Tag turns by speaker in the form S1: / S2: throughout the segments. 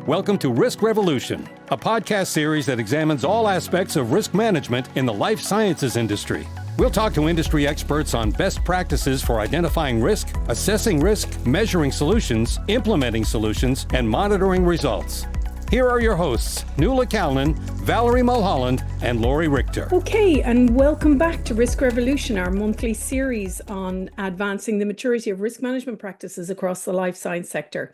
S1: Welcome to Risk Revolution, a podcast series that examines all aspects of risk management in the life sciences industry. We'll talk to industry experts on best practices for identifying risk, assessing risk, measuring solutions, implementing solutions, and monitoring results. Here are your hosts, Nuala Callan, Valerie Mulholland, and Laurie Richter.
S2: Okay, and welcome back to Risk Revolution, our monthly series on advancing the maturity of risk management practices across the life science sector.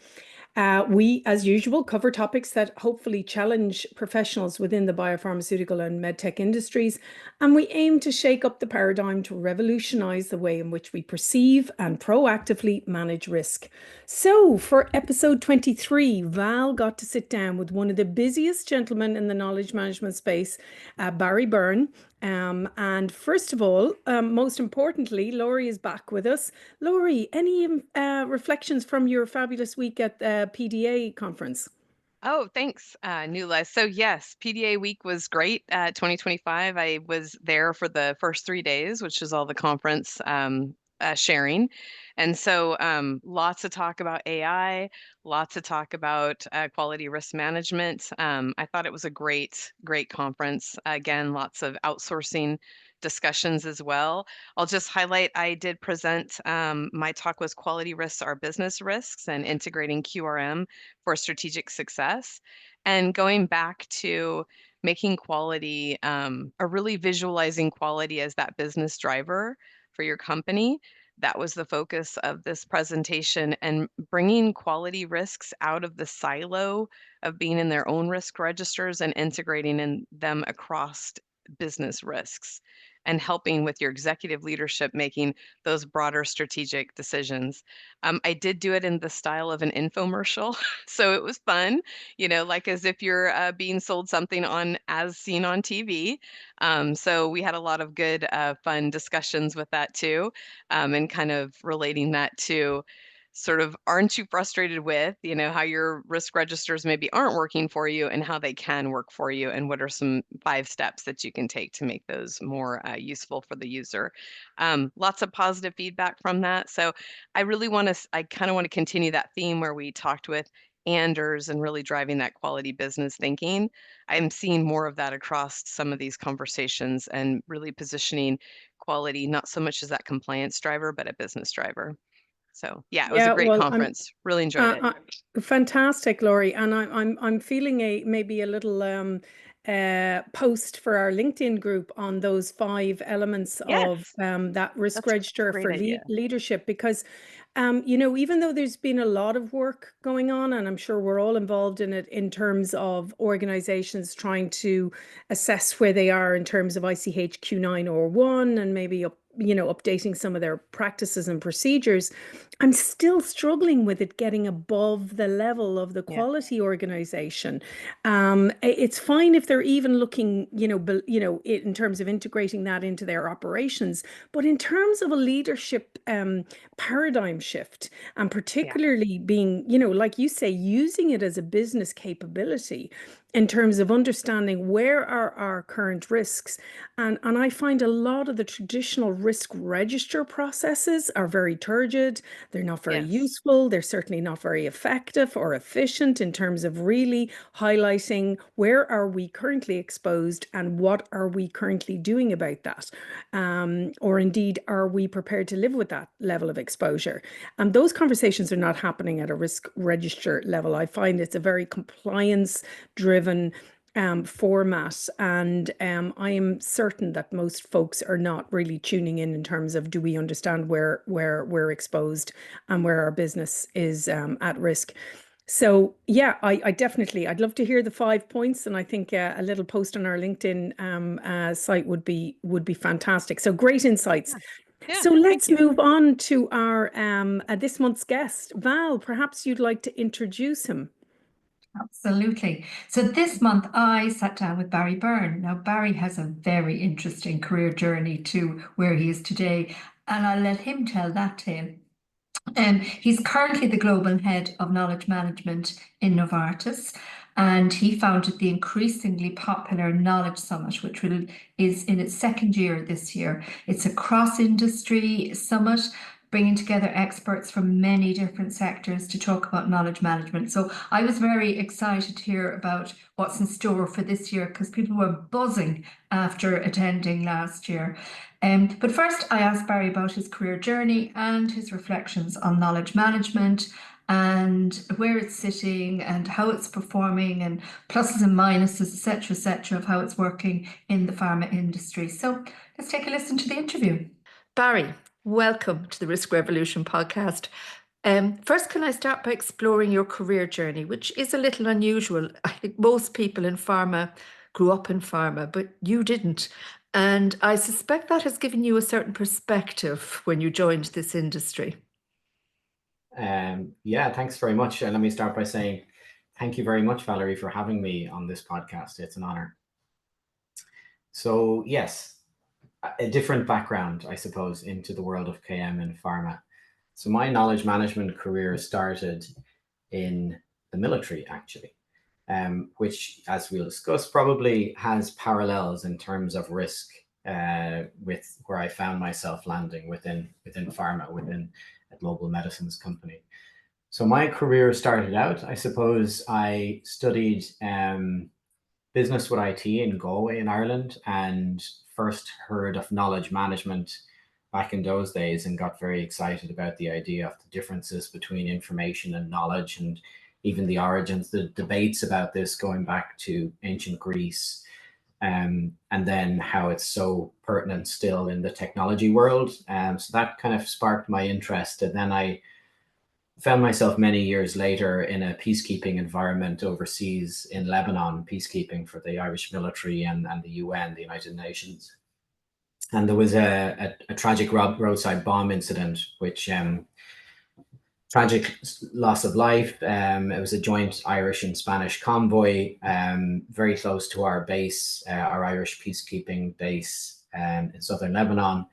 S2: We, as usual, cover topics that hopefully challenge professionals within the biopharmaceutical and medtech industries, and we aim to shake up the paradigm to revolutionize the way in which we perceive and proactively manage risk. So, for episode 23, Val got to sit down with one of the busiest gentlemen in the knowledge management space, Barry Byrne. And first of all, most importantly, Laurie is back with us. Laurie, any reflections from your fabulous week at the PDA conference?
S3: Oh, thanks, Nuala. So yes, PDA week was great. 2025, I was there for the first 3 days, which is all the conference sharing. And so lots of talk about AI, lots of talk about quality risk management. I thought it was a great conference. Again, lots of outsourcing discussions as well. I'll just highlight, I did present, my talk was quality risks are business risks and integrating QRM for strategic success. And going back to making quality, or really visualizing quality as that business driver for your company. That was the focus of this presentation, and bringing quality risks out of the silo of being in their own risk registers and integrating in them across business risks and helping with your executive leadership making those broader strategic decisions. I did do it in the style of an infomercial, so it was fun, like as if you're being sold something on as seen on TV. So we had a lot of good, fun discussions with that too, and kind of relating that to sort of, aren't you frustrated with, how your risk registers maybe aren't working for you and how they can work for you, and what are some 5 steps that you can take to make those more useful for the user. Lots of positive feedback from that. So I kind of want to continue that theme where we talked with Anders and really driving that quality business thinking. I'm seeing more of that across some of these conversations and really positioning quality, not so much as that compliance driver, but a business driver. So yeah, it was a great conference. Really enjoyed it.
S2: Fantastic, Laurie. And I'm feeling maybe a little post for our LinkedIn group on those 5 elements of that risk register for leadership, because even though there's been a lot of work going on, and I'm sure we're all involved in it in terms of organizations trying to assess where they are in terms of ICH Q901 and maybe updating some of their practices and procedures, I'm still struggling with it getting above the level of the quality organization. It's fine if they're even looking, in terms of integrating that into their operations, but in terms of a leadership paradigm shift, and particularly being, like you say, using it as a business capability in terms of understanding where are our current risks. And I find a lot of the traditional risk register processes are very turgid. They're not very useful. They're certainly not very effective or efficient in terms of really highlighting where are we currently exposed and what are we currently doing about that. Or indeed, are we prepared to live with that level of exposure? And those conversations are not happening at a risk register level. I find it's a very compliance-driven format, and I am certain that most folks are not really tuning in terms of, do we understand where we're exposed and where our business is at risk. So yeah, I'd love to hear the 5 points, and I think a little post on our LinkedIn site would be fantastic. So great insights. So let's move on to our this month's guest. Val, perhaps you'd like to introduce him.
S4: Absolutely. So this month I sat down with Barry Byrne. Now, Barry has a very interesting career journey to where he is today, and I'll let him tell that tale. He's currently the global head of knowledge management in Novartis, and he founded the increasingly popular Knowledge Summit, which is in its 2nd year this year. It's a cross-industry summit bringing together experts from many different sectors to talk about knowledge management. So I was very excited to hear about what's in store for this year, because people were buzzing after attending last year. But first, I asked Barry about his career journey and his reflections on knowledge management and where it's sitting and how it's performing and pluses and minuses, etc., of how it's working in the pharma industry. So let's take a listen to the interview. Barry, welcome to the Risk Revolution podcast. First, can I start by exploring your career journey, which is a little unusual. I think most people in pharma grew up in pharma, but you didn't. And I suspect that has given you a certain perspective when you joined this industry.
S5: Yeah, thanks very much. Let me start by saying thank you very much, Valerie, for having me on this podcast. It's an honor. So yes, a different background, I suppose, into the world of KM and pharma. So my knowledge management career started in the military, actually, which, as we'll discuss, probably has parallels in terms of risk with where I found myself landing within pharma, within a global medicines company. So my career started out, I suppose, I studied business with IT in Galway in Ireland, and first heard of knowledge management back in those days and got very excited about the idea of the differences between information and knowledge, and even the origins, the debates about this going back to ancient Greece, and then how it's so pertinent still in the technology world. So that kind of sparked my interest. And then I found myself many years later in a peacekeeping environment overseas in Lebanon, peacekeeping for the Irish military and the UN, the United Nations. And there was a tragic roadside bomb incident, which tragic loss of life. It was a joint Irish and Spanish convoy, very close to our base, our Irish peacekeeping base in southern Lebanon.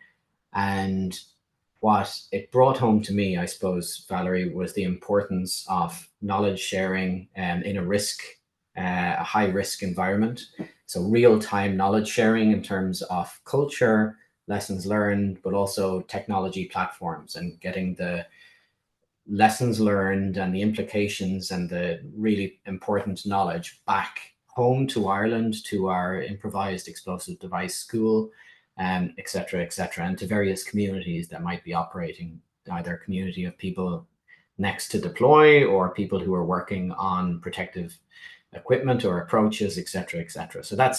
S5: And what it brought home to me, I suppose, Valerie, was the importance of knowledge sharing in a high risk environment. So real-time knowledge sharing in terms of culture, lessons learned, but also technology platforms, and getting the lessons learned and the implications and the really important knowledge back home to Ireland, to our improvised explosive device school, et cetera, and to various communities that might be operating, either a community of people next to deploy or people who are working on protective equipment or approaches, et cetera. So that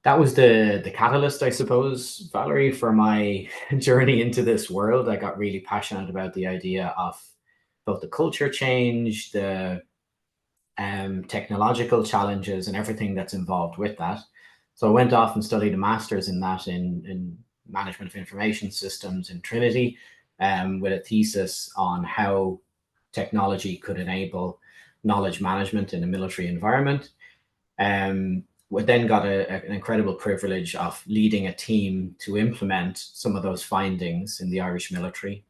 S5: was the catalyst, I suppose, Valerie, for my journey into this world. I got really passionate about the idea of both the culture change, the technological challenges, and everything that's involved with that. So I went off and studied a master's in that, in management of information systems in Trinity, with a thesis on how technology could enable knowledge management in a military environment. We then got an incredible privilege of leading a team to implement some of those findings in the Irish military,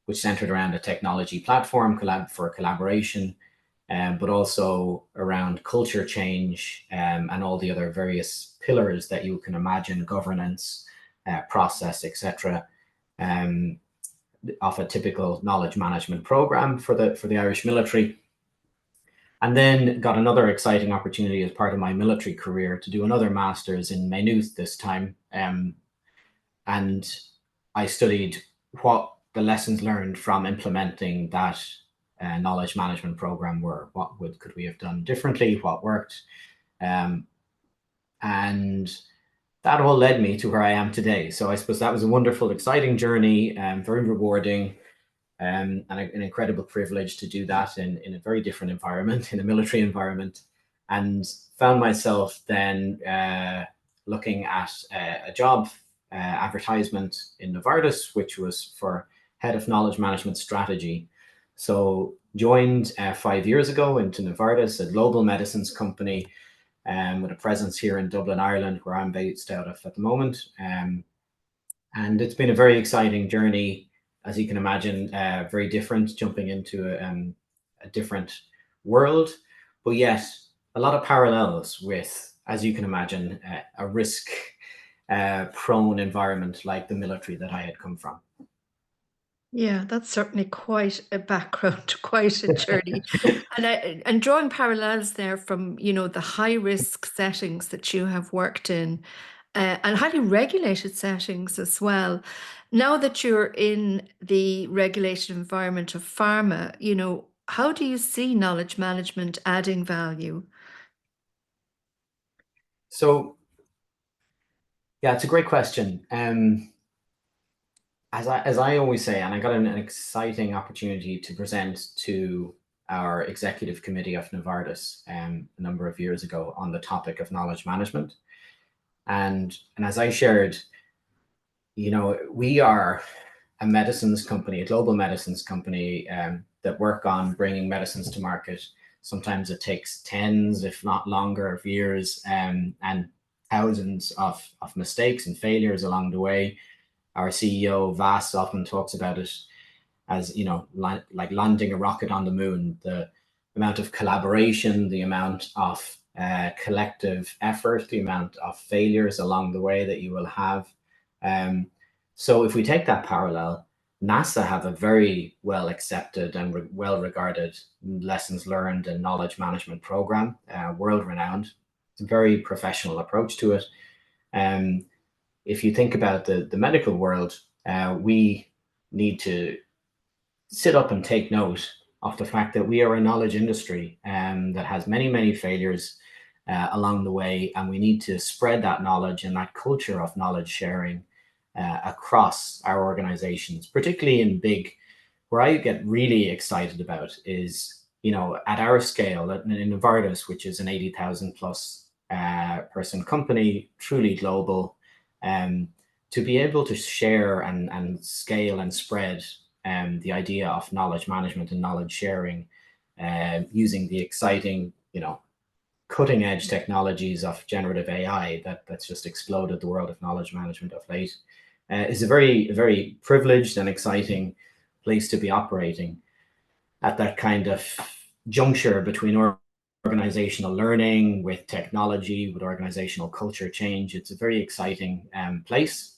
S5: which centered around a technology platform for collaboration, but also around culture change, and all the other various pillars that you can imagine, governance, process, etc., of a typical knowledge management program for the Irish military. And then got another exciting opportunity as part of my military career to do another master's in Maynooth this time. And I studied what the lessons learned from implementing that knowledge management program were. What could we have done differently? What worked? And that all led me to where I am today. So I suppose that was a wonderful, exciting journey, very rewarding. And an incredible privilege to do that in a very different environment, in a military environment, and found myself then looking at a job advertisement in Novartis, which was for head of knowledge management strategy. So joined 5 years ago into Novartis, a global medicines company with a presence here in Dublin, Ireland, where I'm based out of at the moment. And it's been a very exciting journey. As you can imagine, very different, jumping into a different world, but yet a lot of parallels with, as you can imagine, a risk-prone environment like the military that I had come from.
S4: Yeah, that's certainly quite a background, quite a journey. And drawing parallels there from, the high risk settings that you have worked in, and highly regulated settings as well. Now that you're in the regulated environment of pharma, how do you see knowledge management adding value?
S5: So, yeah, it's a great question. As I always say, and I got an exciting opportunity to present to our executive committee of Novartis a number of years ago on the topic of knowledge management. And as I shared, we are a medicines company, a global medicines company that work on bringing medicines to market. Sometimes it takes tens, if not longer, of years and thousands of mistakes and failures along the way. Our CEO, Vas, often talks about it as, like landing a rocket on the moon, the amount of collaboration, the amount of collective effort, the amount of failures along the way that you will have. So if we take that parallel, NASA have a very well accepted and well regarded lessons learned and knowledge management program, world renowned. It's a very professional approach to it. If you think about the medical world, we need to sit up and take note of the fact that we are a knowledge industry that has many, many failures along the way, and we need to spread that knowledge and that culture of knowledge sharing across our organizations, particularly in big. Where I get really excited about is, at our scale, in Novartis, which is an 80,000 plus person company, truly global, to be able to share and scale and spread the idea of knowledge management and knowledge sharing using the exciting, cutting edge technologies of generative AI that's just exploded the world of knowledge management of late is a very, very privileged and exciting place to be operating at that kind of juncture between organizational learning with technology, with organizational culture change. It's a very exciting place.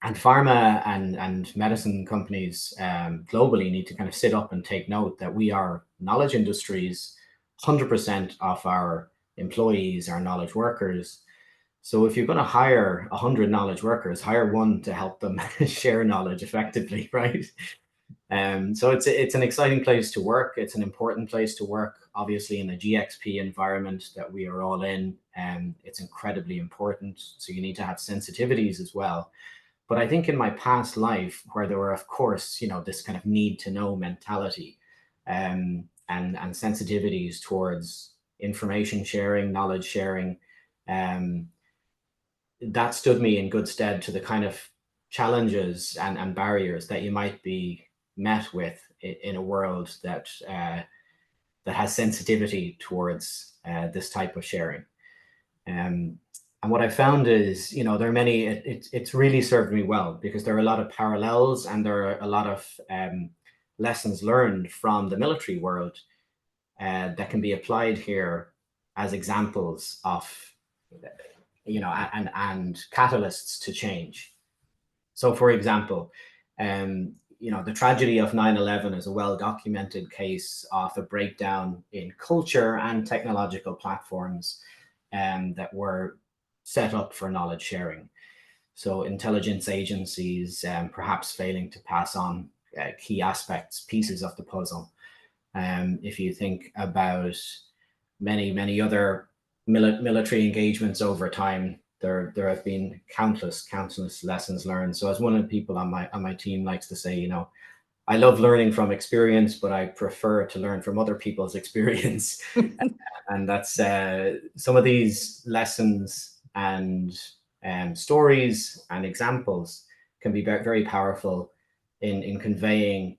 S5: And pharma and medicine companies globally need to kind of sit up and take note that we are knowledge industries. 100% of our employees are knowledge workers. So if you're going to hire 100 knowledge workers, hire one to help them share knowledge effectively, right? So it's an exciting place to work. It's an important place to work, obviously, in the GXP environment that we are all in. It's incredibly important. So you need to have sensitivities as well. But I think in my past life, where there were, of course, this kind of need to know mentality and sensitivities towards information sharing, knowledge sharing, that stood me in good stead to the kind of challenges and barriers that you might be met with in a world that has sensitivity towards this type of sharing. And what I found is, there are many, it's really served me well because there are a lot of parallels and there are a lot of lessons learned from the military world that can be applied here as examples of, and catalysts to change. So for example, the tragedy of 9/11 is a well-documented case of a breakdown in culture and technological platforms that were set up for knowledge sharing. So intelligence agencies perhaps failing to pass on key aspects, pieces of the puzzle. If you think about many other military engagements over time, there have been countless lessons learned. So as one of the people on my team likes to say, I love learning from experience, but I prefer to learn from other people's experience. And that's some of these lessons and stories and examples can be very, very powerful in conveying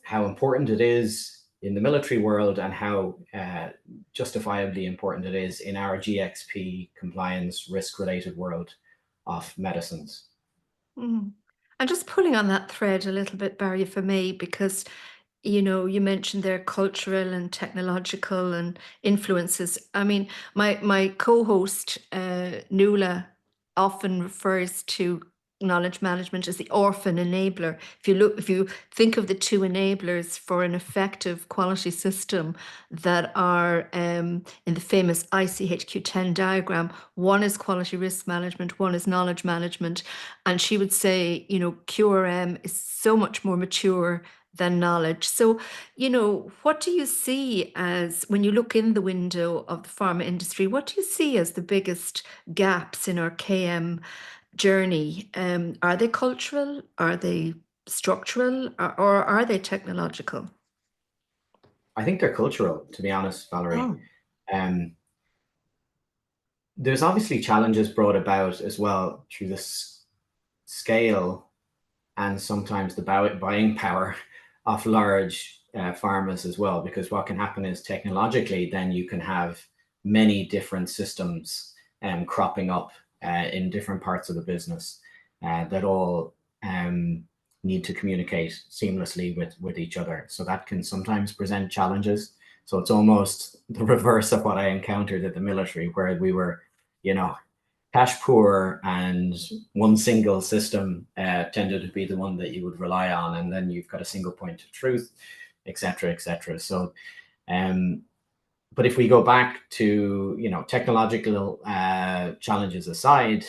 S5: how important it is in the military world and how justifiably important it is in our GXP compliance risk-related world of medicines.
S4: Mm. And just pulling on that thread a little bit, Barry, for me, because you mentioned their cultural and technological and influences. I mean, my co-host Nuala often refers to knowledge management as the orphan enabler. If you think of the two enablers for an effective quality system that are in the famous ICHQ10 diagram, one is quality risk management, one is knowledge management. And she would say, QRM is so much more mature than knowledge. So, what do you see as, when you look in the window of the pharma industry, what do you see as the biggest gaps in our KM journey? Are they cultural? Are they structural? Or are they technological?
S5: I think they're cultural, to be honest, Valerie.
S4: Oh.
S5: There's obviously challenges brought about as well through this scale and sometimes the buying power of large pharmas as well, because what can happen is technologically, then you can have many different systems cropping up in different parts of the business that all need to communicate seamlessly with each other. So that can sometimes present challenges. So it's almost the reverse of what I encountered at the military, where we were, cash poor, and one single system tended to be the one that you would rely on, and then you've got a single point of truth, etc., etc. So, but if we go back to technological challenges aside,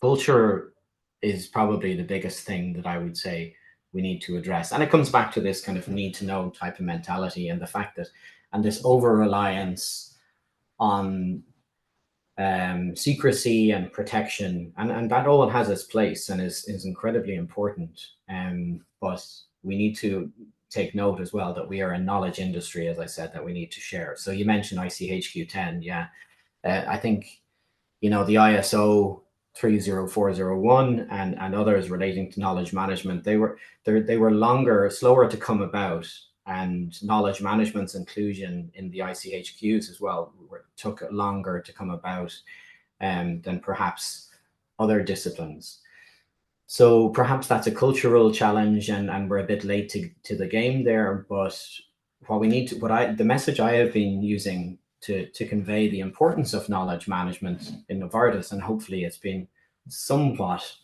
S5: culture is probably the biggest thing that I would say we need to address, and it comes back to this kind of need to know type of mentality, and the fact that, and this over reliance on secrecy and protection, and that all has its place and is incredibly important. But we need to take note as well that we are a knowledge industry, as I said, that we need to share. So you mentioned ICHQ10, yeah. I think the ISO 30401 and others relating to knowledge management, they were slower to come about, and knowledge management's inclusion in the ICHQs as well took longer to come about than perhaps other disciplines. So perhaps that's a cultural challenge, and we're a bit late to the game there. But what we need to, the message I have been using to convey the importance of knowledge management in Novartis, and hopefully it's been somewhat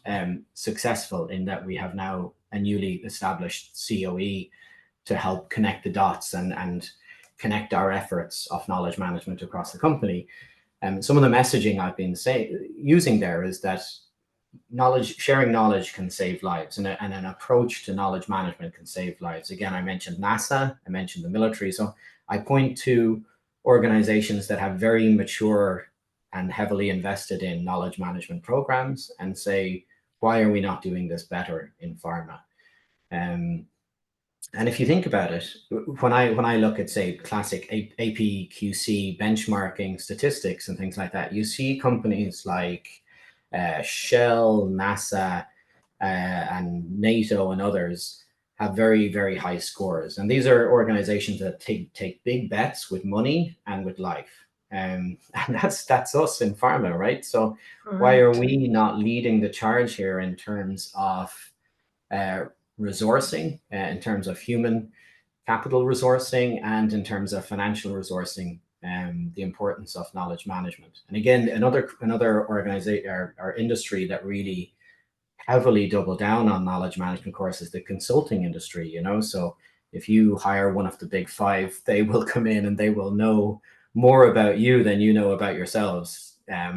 S5: successful in that we have now a newly established COE to help connect the dots and connect our efforts of knowledge management across the company. Some of the messaging I've been using there is that sharing knowledge can save lives, and an approach to knowledge management can save lives. Again, I mentioned NASA, I mentioned the military. So I point to organizations that have very mature and heavily invested in knowledge management programs and say, why are we not doing this better in pharma? And if you think about it, when I look at, say, classic APQC benchmarking statistics and things like that, you see companies like Shell, NASA, and NATO and others have very, very high scores. And these are organizations that take big bets with money and with life. And that's us in pharma, right? So why are we not leading the charge here in terms of resourcing, in terms of human capital resourcing, and in terms of financial resourcing, the importance of knowledge management? And again, another organization or industry that really heavily double down on knowledge management courses is the consulting industry. So if you hire one of the big five, they will come in and they will know more about you than you know about yourselves.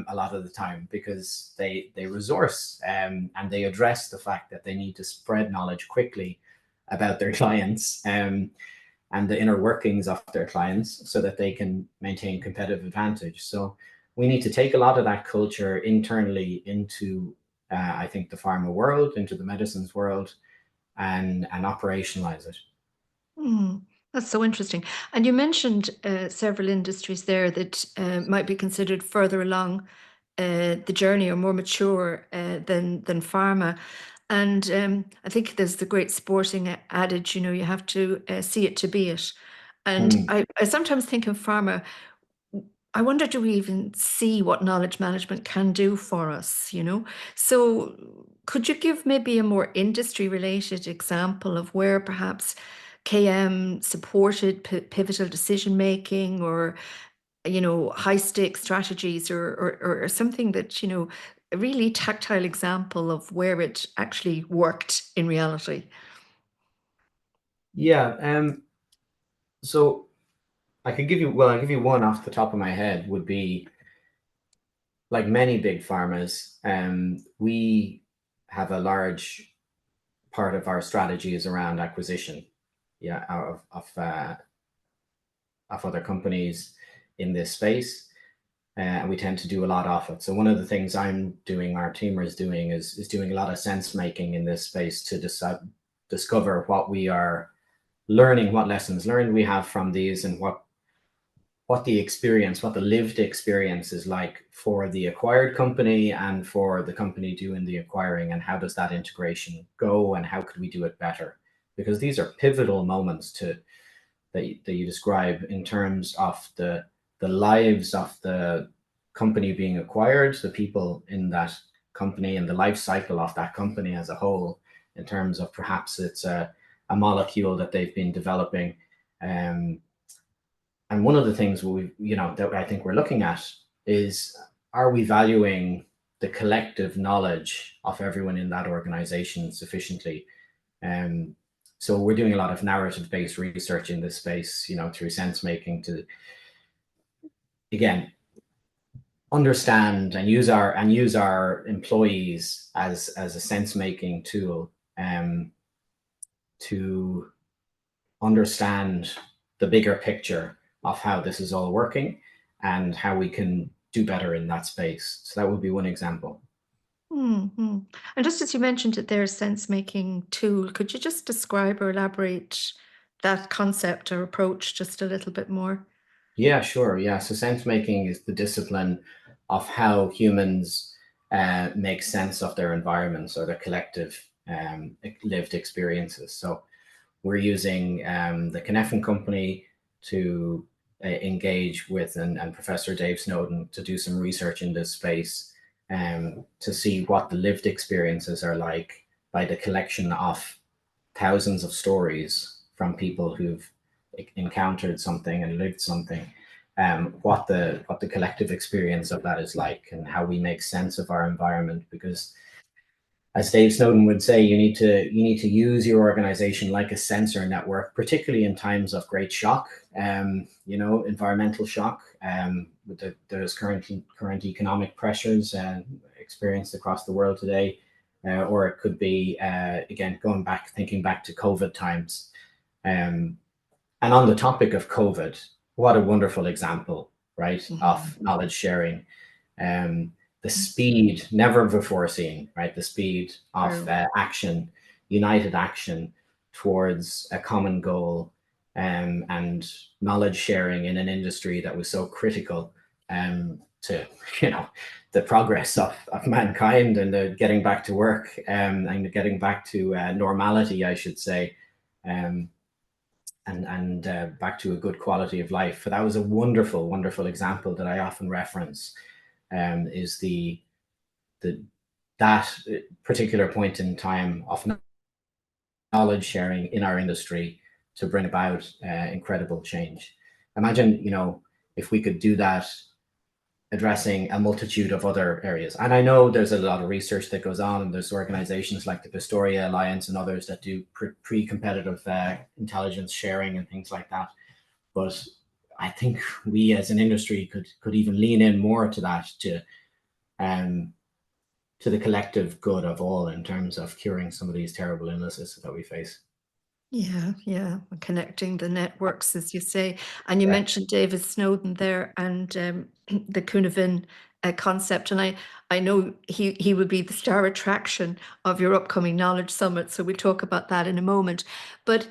S5: A lot of the time, because they resource and they address the fact that they need to spread knowledge quickly about their clients and the inner workings of their clients so that they can maintain competitive advantage. So we need to take a lot of that culture internally into, I think, the pharma world, into the medicines world, and operationalize it.
S4: That's so interesting. And you mentioned several industries there that might be considered further along the journey or more mature than pharma. And I think there's the great sporting adage, you have to see it to be it. And I sometimes think in pharma, I wonder, do we even see what knowledge management can do for us, So could you give maybe a more industry-related example of where perhaps KM supported pivotal decision-making, or, high-stakes strategies, or something that, really tactile example of where it actually worked in reality.
S5: Yeah. So I could give you, I'll give you one off the top of my head. Would be, like many big pharmas, we have a large part of our strategy is around acquisition, of other companies in this space, and we tend to do a lot of it. So one of the things I'm doing, our team is doing, is doing a lot of sense making in this space to discover what we are learning, what lessons learned we have from these, and what the experience, what the lived experience is like for the acquired company and for the company doing the acquiring, and how does that integration go, and how could we do it better? Because these are pivotal moments that you describe in terms of the lives of the company being acquired, the people in that company, and the life cycle of that company as a whole, in terms of perhaps it's a molecule that they've been developing. And one of the things that I think we're looking at is, are we valuing the collective knowledge of everyone in that organization sufficiently? So we're doing a lot of narrative-based research in this space, through sense making, to again understand and use our employees as a sense making tool, to understand the bigger picture of how this is all working and how we can do better in that space. So that would be one example.
S4: Mm-hmm. And just as you mentioned it there, sense-making tool, could you just describe or elaborate that concept or approach just a little bit more?
S5: Yeah, sure. Yeah. So sense-making is the discipline of how humans make sense of their environments or their collective lived experiences. So we're using the Cynefin company to engage with and Professor Dave Snowden to do some research in this space, to see what the lived experiences are like by the collection of thousands of stories from people who've encountered something and lived something, what the collective experience of that is like, and how we make sense of our environment. Because, as Dave Snowden would say, you need to use your organization like a sensor network, particularly in times of great shock, environmental shock. There's current economic pressures experienced across the world today, or it could be again thinking back to COVID times. And on the topic of COVID, what a wonderful example, right,
S4: Mm-hmm.
S5: of knowledge sharing. The speed never before seen, right? The speed of action, united action towards a common goal, and knowledge sharing in an industry that was so critical to the progress of mankind, and the getting back to work, and getting back to normality, I should say, and back to a good quality of life. But that was a wonderful, wonderful example that I often reference. Is that particular point in time of knowledge sharing in our industry to bring about incredible change. Imagine, if we could do that, addressing a multitude of other areas. And I know there's a lot of research that goes on, and there's organizations like the Pistoria Alliance and others that do pre-competitive intelligence sharing and things like that. But I think we as an industry could even lean in more to that, to the collective good of all, in terms of curing some of these terrible illnesses that we face.
S4: Yeah, connecting the networks, as you say. And you mentioned David Snowden there, and the Cynefin concept. And I know he would be the star attraction of your upcoming Knowledge Summit, so we'll talk about that in a moment. But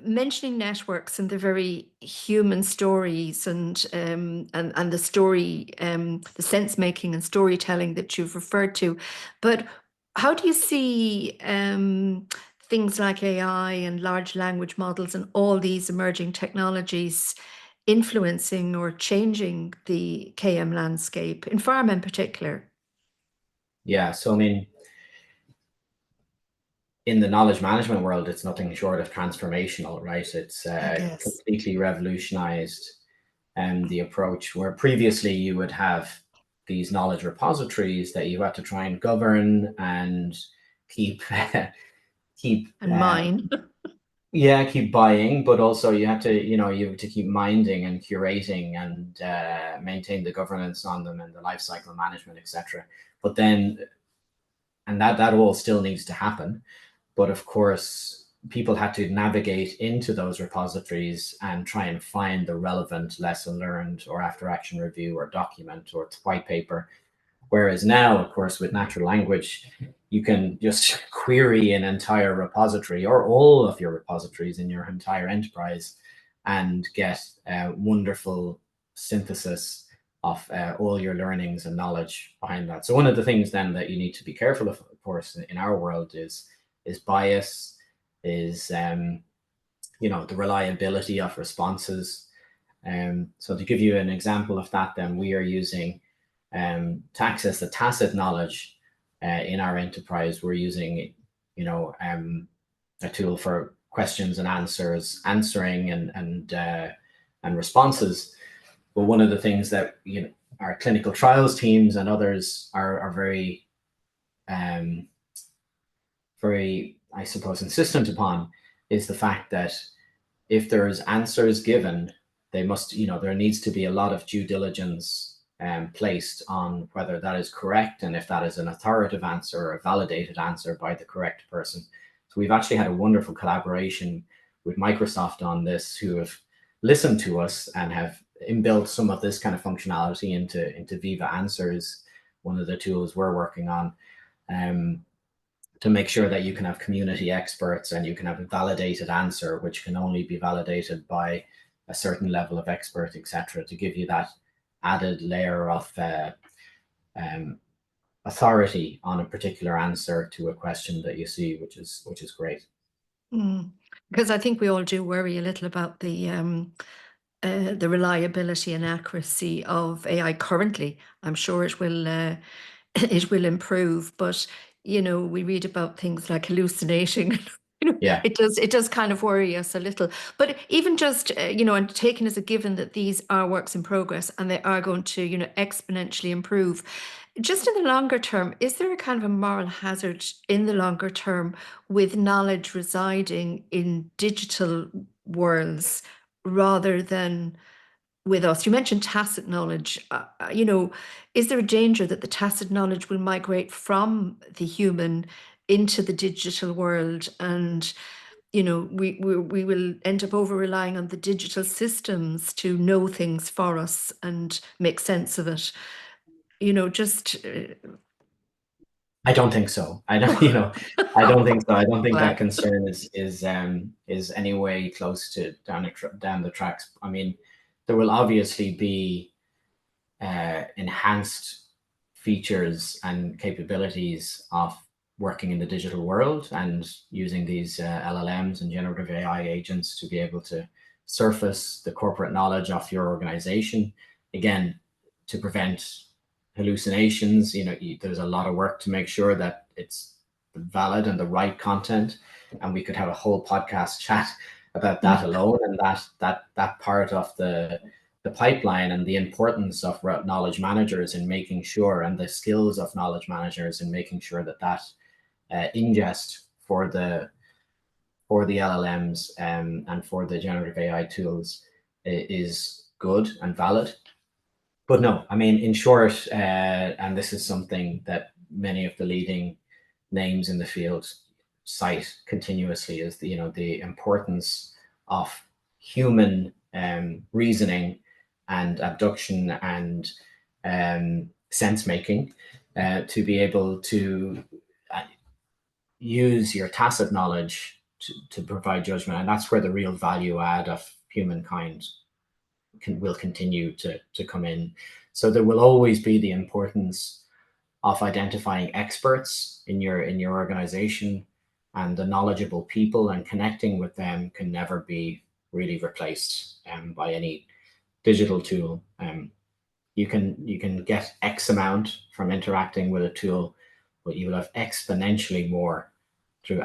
S4: mentioning networks and the very human stories, and the story, the sense making and storytelling that you've referred to. But how do you see things like AI and large language models and all these emerging technologies influencing or changing the KM landscape, in pharma in particular?
S5: Yeah, so I mean, in the knowledge management world, it's nothing short of transformational, right? It's completely revolutionized the approach, where previously you would have these knowledge repositories that you have to try and govern and keep keep
S4: and mine.
S5: Yeah, keep buying, but also you have to keep minding and curating and maintain the governance on them and the life cycle management, etc. But then, and that all still needs to happen. But of course, people had to navigate into those repositories and try and find the relevant lesson learned or after action review or document or white paper. Whereas now, of course, with natural language, you can just query an entire repository or all of your repositories in your entire enterprise and get a wonderful synthesis of all your learnings and knowledge behind that. So one of the things then that you need to be careful of course, in our world is bias, is the reliability of responses. So to give you an example of that, then we are using to access the tacit knowledge in our enterprise. We're using a tool for questions and answers, answering and responses. But one of the things that our clinical trials teams and others are very I suppose insistent upon is the fact that if there's answers given, they must, there needs to be a lot of due diligence placed on whether that is correct and if that is an authoritative answer or a validated answer by the correct person. So we've actually had a wonderful collaboration with Microsoft on this, who have listened to us and have inbuilt some of this kind of functionality into Viva Answers, one of the tools we're working on, to make sure that you can have community experts and you can have a validated answer, which can only be validated by a certain level of expert, etc., to give you that added layer of authority on a particular answer to a question that you see, which is great.
S4: Because I think we all do worry a little about the reliability and accuracy of AI currently. I'm sure it will improve, but we read about things like hallucinating.
S5: Yeah,
S4: it does kind of worry us a little. But even just and taken as a given that these are works in progress and they are going to exponentially improve, just in the longer term, is there a kind of a moral hazard in the longer term with knowledge residing in digital worlds rather than with us? You mentioned tacit knowledge. Is there a danger that the tacit knowledge will migrate from the human into the digital world, and we will end up over relying on the digital systems to know things for us and make sense of it?
S5: I don't think so. I don't think so. I don't think that concern is any way close to down the tracks. I mean, there will obviously be enhanced features and capabilities of working in the digital world and using these LLMs and generative AI agents to be able to surface the corporate knowledge of your organization. Again, to prevent hallucinations, there's a lot of work to make sure that it's valid and the right content. And we could have a whole podcast chat about that alone, and that part of the pipeline and the importance of knowledge managers in making sure, and the skills of knowledge managers in making sure that ingest for the LLMs and for the generative AI tools is good and valid. But no, I mean, in short, and this is something that many of the leading names in the field cite continuously, is the importance of human reasoning and abduction and sense making to be able to use your tacit knowledge to provide judgment. And that's where the real value add of humankind will continue to come in. So there will always be the importance of identifying experts in your organization, and the knowledgeable people and connecting with them can never be really replaced by any digital tool. You can get X amount from interacting with a tool, but you will have exponentially more through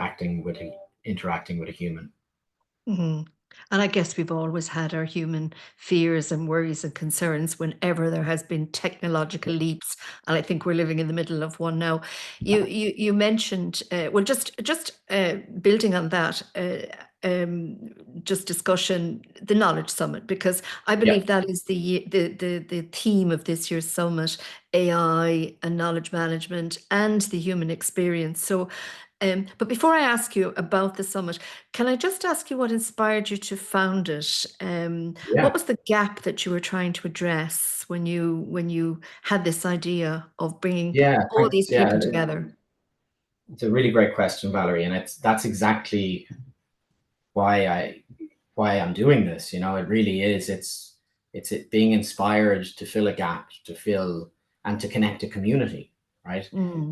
S5: interacting with a human.
S4: Mm-hmm. And I guess we've always had our human fears and worries and concerns whenever there has been technological leaps, and I think we're living in the middle of one now. You mentioned well, just building on that. Just discussion, the Knowledge Summit, because I believe that is the theme of this year's summit: AI and knowledge management and the human experience. So, but before I ask you about the summit, can I just ask you what inspired you to found it? What was the gap that you were trying to address when you had this idea of bringing all these people together?
S5: It's a really great question, Valerie, and that's exactly why I'm doing this. It really is. It's it being inspired to fill a gap, to fill and to connect a community, right?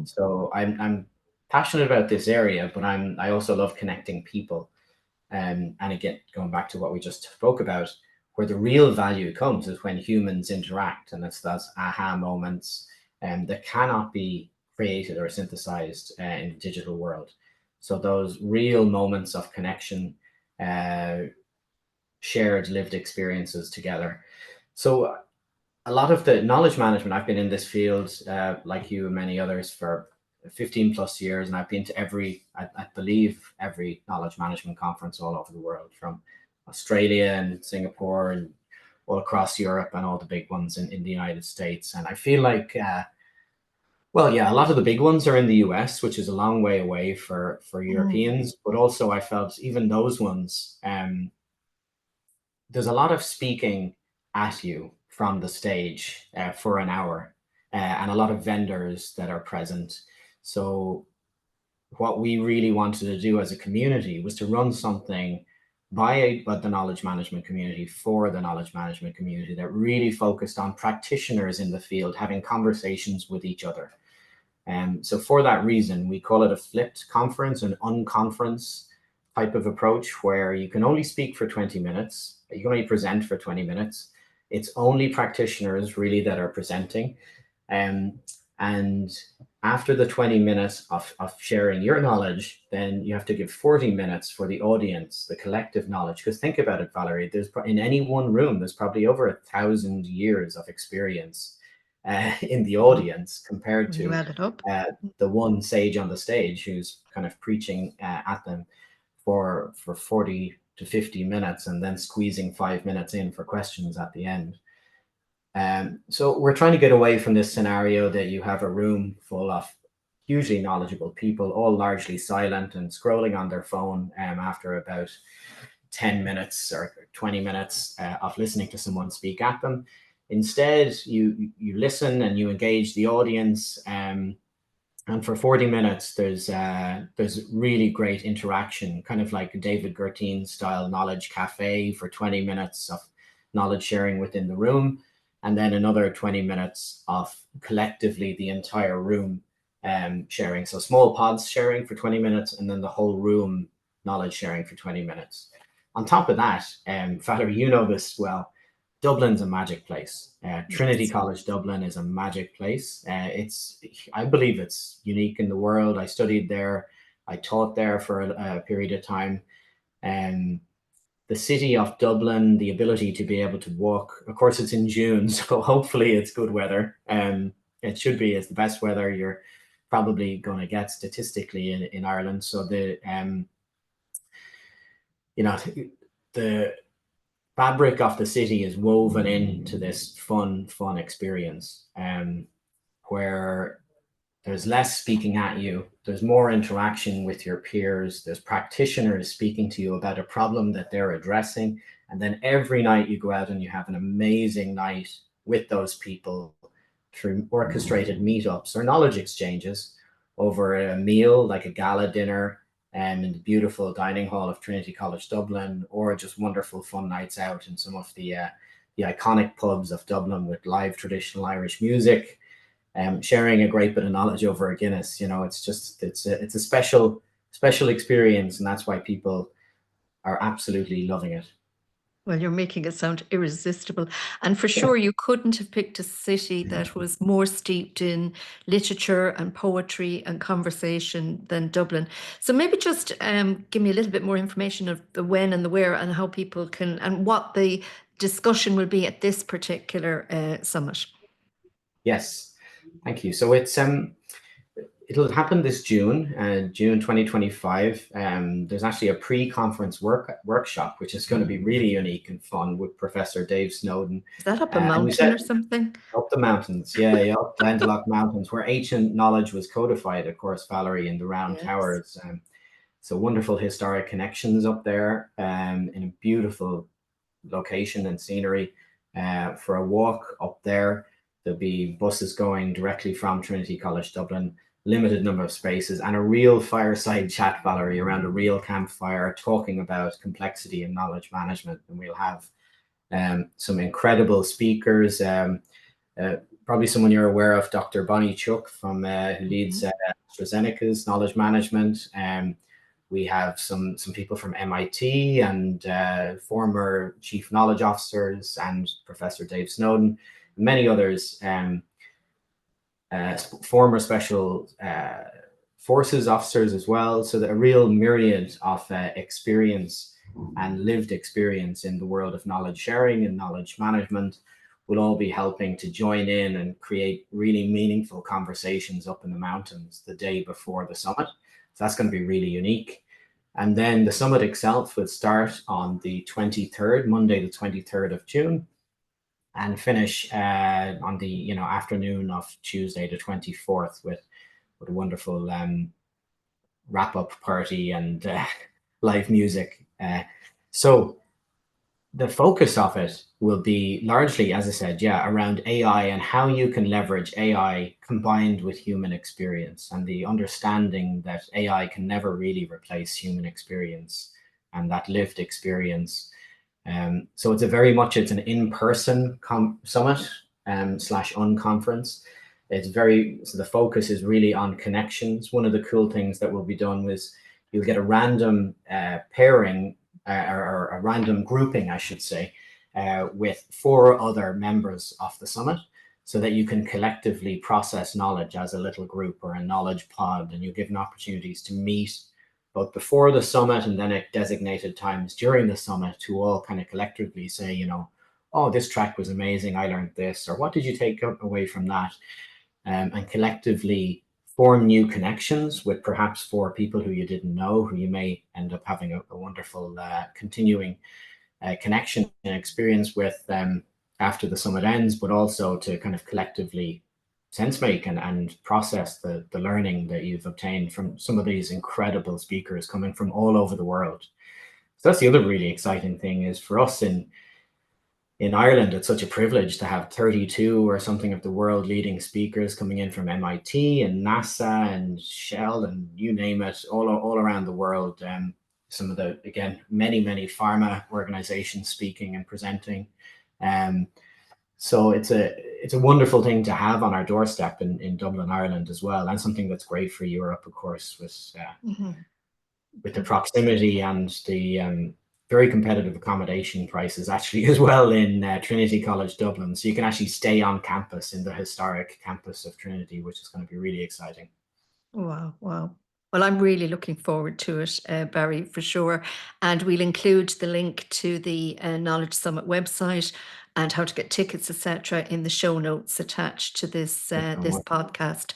S5: So I'm passionate about this area, but I also love connecting people. And again, going back to what we just spoke about, where the real value comes is when humans interact, and it's those aha moments that cannot be created or synthesized in the digital world. So those real moments of connection, shared lived experiences together. So a lot of the knowledge management, I've been in this field, like you and many others, for 15 plus years, and I've been to I believe every knowledge management conference all over the world, from Australia and Singapore and all across Europe, and all the big ones in the United States. And I feel like, a lot of the big ones are in the US, which is a long way away for Europeans, but also I felt even those ones, there's a lot of speaking at you from the stage for an hour, and a lot of vendors that are present. So what we really wanted to do as a community was to run something by the knowledge management community, for the knowledge management community, that really focused on practitioners in the field having conversations with each other. So for that reason, we call it a flipped conference, an unconference type of approach, where you can only speak for 20 minutes. You can only present for 20 minutes. It's only practitioners really that are presenting. And after the 20 minutes of sharing your knowledge, then you have to give 40 minutes for the audience, the collective knowledge. Because think about it, Valerie, in any one room, there's probably over 1,000 years of experience in the audience, compared to the one sage on the stage who's kind of preaching at them for 40 to 50 minutes, and then squeezing 5 minutes in for questions at the end. So we're trying to get away from this scenario that you have a room full of hugely knowledgeable people, all largely silent and scrolling on their phone after about 10 minutes or 20 minutes of listening to someone speak at them. Instead, you listen and you engage the audience, and for 40 minutes, there's really great interaction, kind of like a David Gertin style knowledge cafe, for 20 minutes of knowledge sharing within the room, and then another 20 minutes of collectively the entire room sharing. So small pods sharing for 20 minutes, and then the whole room knowledge sharing for 20 minutes. On top of that, Valerie, you know this well, Dublin's a magic place. Trinity College Dublin is a magic place. I believe it's unique in the world. I studied there. I taught there for a period of time. The city of Dublin, the ability to be able to walk, of course it's in June, so hopefully it's good weather. It should be. It's the best weather you're probably going to get statistically in Ireland. So the fabric of the city is woven into this fun experience, where there's less speaking at you, there's more interaction with your peers, there's practitioners speaking to you about a problem that they're addressing, and then every night you go out and you have an amazing night with those people through orchestrated meetups or knowledge exchanges over a meal, like a gala dinner, in the beautiful dining hall of Trinity College Dublin, or just wonderful fun nights out in some of the iconic pubs of Dublin with live traditional Irish music, sharing a great bit of knowledge over a Guinness. It's a special experience, and that's why people are absolutely loving it.
S4: Well, you're making it sound irresistible. And for sure, you couldn't have picked a city that was more steeped in literature and poetry and conversation than Dublin. So maybe just give me a little bit more information of the when and the where and how people can, and what the discussion will be at this particular summit.
S5: Yes, thank you. So it'll happen this June, June 2025. There's actually a pre-conference workshop, which is going to be really unique and fun with Professor Dave Snowden.
S4: Is that up a mountain or something?
S5: Up the mountains, yeah, up Glendalough Mountains, where ancient knowledge was codified, of course, Valerie, in the Round Towers. So wonderful historic connections up there, in a beautiful location and scenery. For a walk up there, there'll be buses going directly from Trinity College Dublin, limited number of spaces, and a real fireside chat, Valerie, around a real campfire, talking about complexity and knowledge management. And we'll have some incredible speakers. Probably someone you're aware of, Dr. Bonnie Chook, from who leads AstraZeneca's knowledge management. We have some people from MIT and former chief knowledge officers, and Professor Dave Snowden, and many others, former special forces officers as well. So that a real myriad of experience and lived experience in the world of knowledge sharing and knowledge management will all be helping to join in and create really meaningful conversations up in the mountains the day before the summit. So that's going to be really unique. And then the summit itself will start on the 23rd, Monday, the 23rd of June, and finish on the afternoon of Tuesday, the 24th, with a wonderful wrap-up party and live music. So the focus of it will be largely, as I said, around AI and how you can leverage AI combined with human experience, and the understanding that AI can never really replace human experience and that lived experience. So it's an in-person summit / unconference. So the focus is really on connections. One of the cool things that will be done was you'll get a random pairing or a random grouping, I should say, with 4 other members of the summit, so that you can collectively process knowledge as a little group or a knowledge pod, and you're given opportunities to meet both before the summit and then at designated times during the summit to all kind of collectively say, oh, this track was amazing, I learned this, or what did you take away from that? And collectively form new connections with perhaps 4 people who you didn't know, who you may end up having a wonderful continuing connection and experience with after the summit ends, but also to kind of collectively sense make and process the learning that you've obtained from some of these incredible speakers coming from all over the world. So that's the other really exciting thing, is for us in Ireland, it's such a privilege to have 32 or something of the world leading speakers coming in from MIT and NASA and Shell and you name it, all around the world. Some of the, again, many pharma organizations speaking and presenting. So it's a wonderful thing to have on our doorstep in Dublin, Ireland as well, and something that's great for Europe, of course, with the proximity and the very competitive accommodation prices actually as well in Trinity College Dublin. So you can actually stay on campus in the historic campus of Trinity, which is going to be really exciting.
S4: Wow. Well, I'm really looking forward to it, Barry, for sure. And we'll include the link to the Knowledge Summit website and how to get tickets, etc., in the show notes attached to this podcast.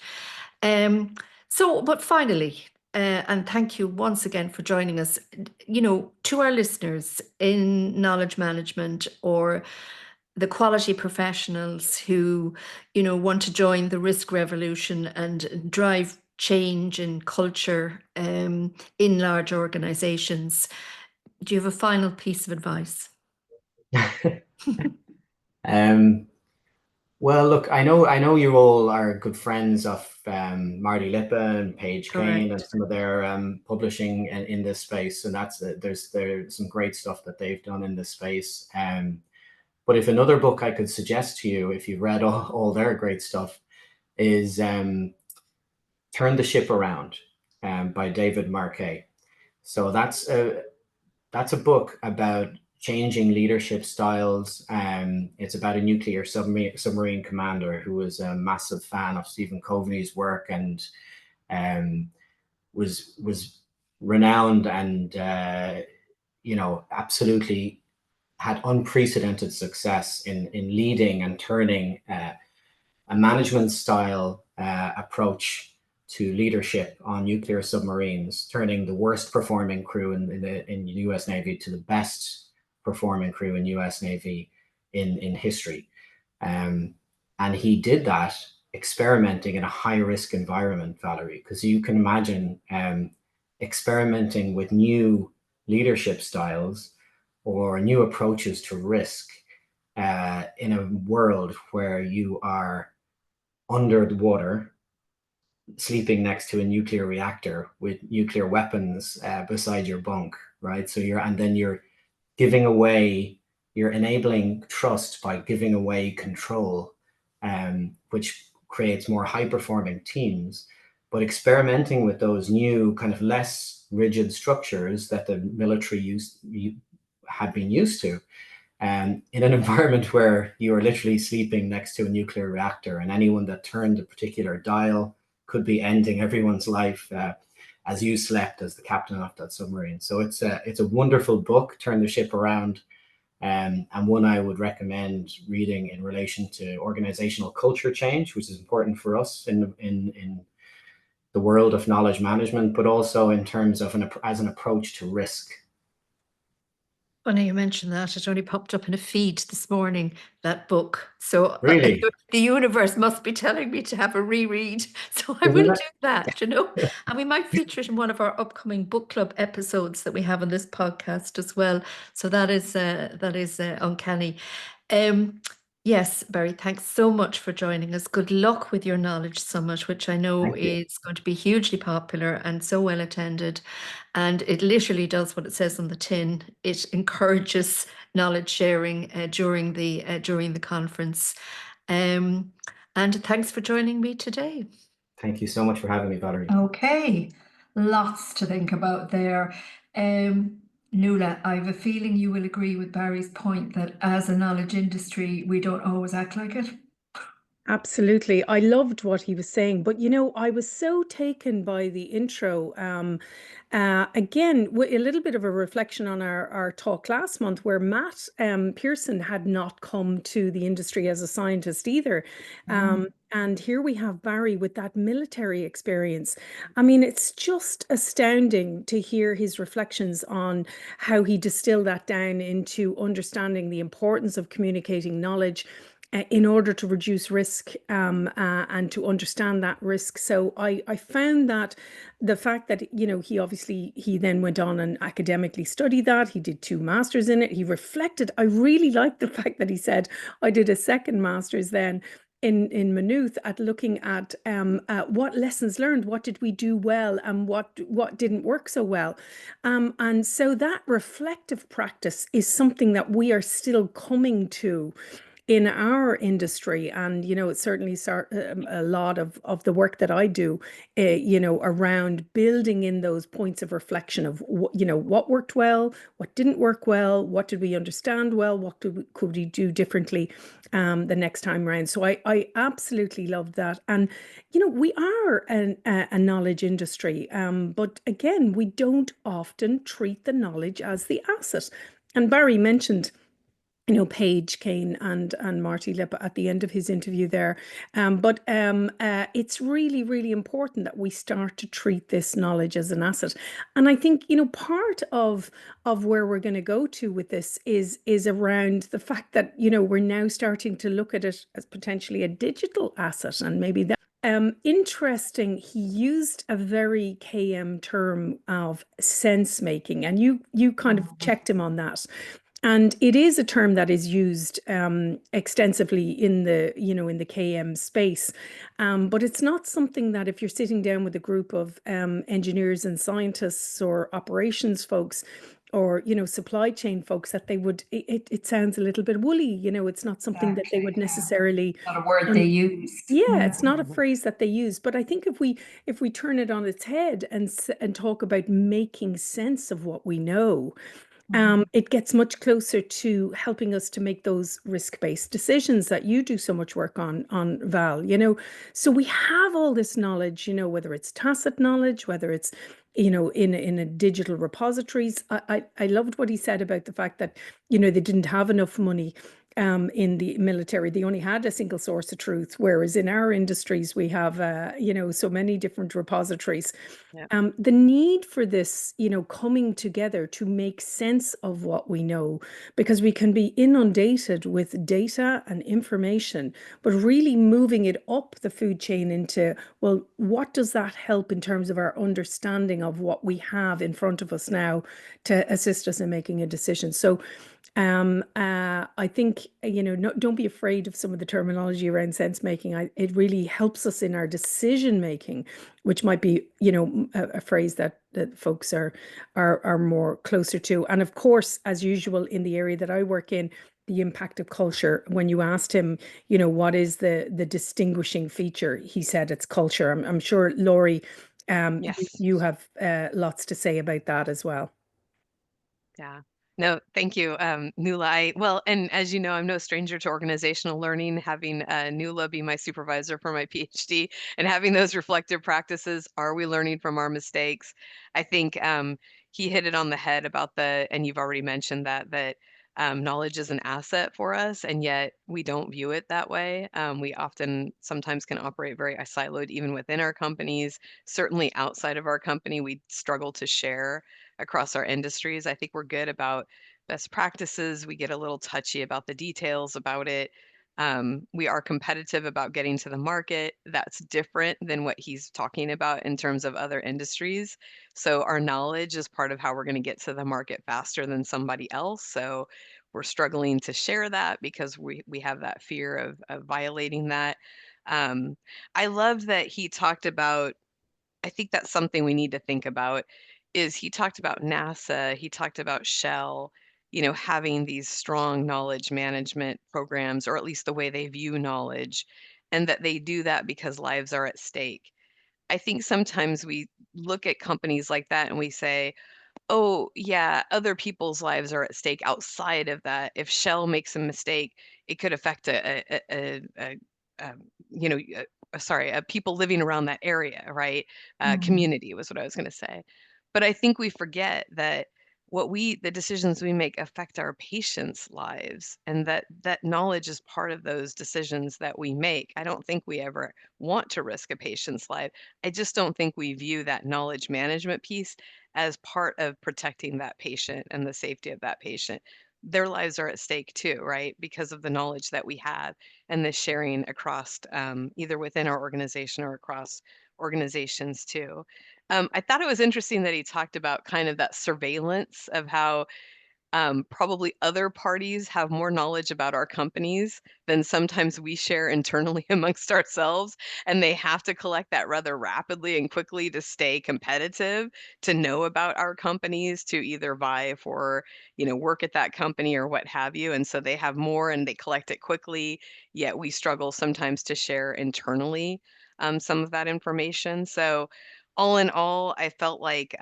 S4: But finally, and thank you once again for joining us. To our listeners in knowledge management or the quality professionals who, want to join the risk revolution and drive change in culture in large organizations, do you have a final piece of advice?
S5: Well, look, I know you all are good friends of Marty Lippe and Paige Kane and some of their publishing in this space, and there's some great stuff that they've done in this space. But if another book I could suggest to you, if you've read all their great stuff, is Turn the Ship Around by David Marquet. So that's a book about changing leadership styles. It's about a nuclear submarine commander who was a massive fan of Stephen Covey's work and was renowned and absolutely had unprecedented success in leading and turning a management style approach to leadership on nuclear submarines, turning the worst performing crew in the US Navy to the best performing crew in US Navy in history. And he did that experimenting in a high risk environment, Valerie, because you can imagine experimenting with new leadership styles or new approaches to risk in a world where you are under the water, sleeping next to a nuclear reactor with nuclear weapons beside your bunk, right? So you're giving away, you're enabling trust by giving away control, which creates more high-performing teams. But experimenting with those new kind of less rigid structures that the military had been used to, in an environment where you are literally sleeping next to a nuclear reactor, and anyone that turned a particular dial could be ending everyone's life as you slept as the captain of that submarine. So it's a wonderful book, Turn the Ship Around, and one I would recommend reading in relation to organizational culture change, which is important for us in the world of knowledge management, but also in terms of as an approach to risk.
S4: Funny you mentioned that. It only popped up in a feed this morning, that book. So
S5: Really?
S4: The universe must be telling me to have a reread. So I will do that, And we might feature it in one of our upcoming book club episodes that we have on this podcast as well. So that is uncanny. Yes, Barry, thanks so much for joining us. Good luck with your Knowledge Summit, which I know is going to be hugely popular and so well attended. And it literally does what it says on the tin. It encourages knowledge sharing during the conference. And thanks for joining me today.
S5: Thank you so much for having me, Valerie.
S4: Okay, lots to think about there. Nuala, I have a feeling you will agree with Barry's point that as a knowledge industry, we don't always act like it.
S2: Absolutely. I loved what he was saying, but I was so taken by the intro. Again, a little bit of a reflection on our talk last month, where Matt Pearson had not come to the industry as a scientist either. And here we have Barry with that military experience. I mean, it's just astounding to hear his reflections on how he distilled that down into understanding the importance of communicating knowledge in order to reduce risk and to understand that risk. So I found that the fact that, he then went on and academically studied that. He did 2 masters in it. He reflected. I really liked the fact that he said, I did a second master's then in Maynooth at looking at what lessons learned, what did we do well, and what didn't work so well. And so that reflective practice is something that we are still coming to in our industry. And it's certainly a lot of the work that I do around building in those points of reflection of what worked well, what didn't work well, what did we understand well, what could we do differently the next time around. So I absolutely love that. And we are a knowledge industry, but again, we don't often treat the knowledge as the asset. And Barry mentioned Paige Kane and Marty Lipp at the end of his interview there. But it's really, really important that we start to treat this knowledge as an asset. And I think, part of where we're going to go to with this is around the fact that, we're now starting to look at it as potentially a digital asset, and maybe that. Interesting, he used a very KM term of sense making, and you kind of checked him on that. And it is a term that is used extensively in the KM space, but it's not something that if you're sitting down with a group of engineers and scientists or operations folks, or, supply chain folks, that they would, it sounds a little bit woolly, it's not something that they would necessarily,
S4: not a word they use.
S2: it's not a phrase that they use. But I think if we turn it on its head and talk about making sense of what we know, it gets much closer to helping us to make those risk-based decisions that you do so much work on, Val. So we have all this knowledge, whether it's tacit knowledge, whether it's, in a digital repositories. I loved what he said about the fact that, they didn't have enough money in the military. They only had a single source of truth, whereas in our industries we have so many different repositories. The need for this, coming together to make sense of what we know, because we can be inundated with data and information, but really moving it up the food chain into, well, what does that help in terms of our understanding of what we have in front of us now to assist us in making a decision. So I think, don't be afraid of some of the terminology around sense making. It really helps us in our decision making, which might be, a phrase that folks are more closer to. And of course, as usual, in the area that I work in, the impact of culture. When you asked him, what is the distinguishing feature, he said it's culture. I'm sure, Laurie,
S3: Yes.
S2: you have lots to say about that as well.
S3: Yeah. No, thank you, Nuala. Well, and as you know, I'm no stranger to organizational learning, having Nuala be my supervisor for my PhD and having those reflective practices. Are we learning from our mistakes? I think he hit it on the head about and you've already mentioned that knowledge is an asset for us, and yet we don't view it that way. We sometimes can operate very siloed, even within our companies. Certainly outside of our company, we struggle to share across our industries. I think we're good about best practices. We get a little touchy about the details about it. We are competitive about getting to the market. That's different than what he's talking about in terms of other industries. So our knowledge is part of how we're going to get to the market faster than somebody else. So we're struggling to share that because we have that fear of violating that. I love that he talked about, I think that's something we need to think about, is he talked about NASA, he talked about Shell, having these strong knowledge management programs, or at least the way they view knowledge, and that they do that because lives are at stake. I think sometimes we look at companies like that and we say, oh, yeah, other people's lives are at stake outside of that. If Shell makes a mistake, it could affect people living around that area, right? Community was what I was going to say. But I think we forget that the decisions we make affect our patients' lives, and that knowledge is part of those decisions that we make. I don't think we ever want to risk a patient's life. I just don't think we view that knowledge management piece as part of protecting that patient and the safety of that patient. Their lives are at stake too, right? Because of the knowledge that we have and the sharing across either within our organization or across organizations too. I thought it was interesting that he talked about kind of that surveillance of how probably other parties have more knowledge about our companies than sometimes we share internally amongst ourselves. And they have to collect that rather rapidly and quickly to stay competitive, to know about our companies, to either vie for, work at that company or what have you. And so they have more and they collect it quickly, yet we struggle sometimes to share internally some of that information. So all in all, I felt like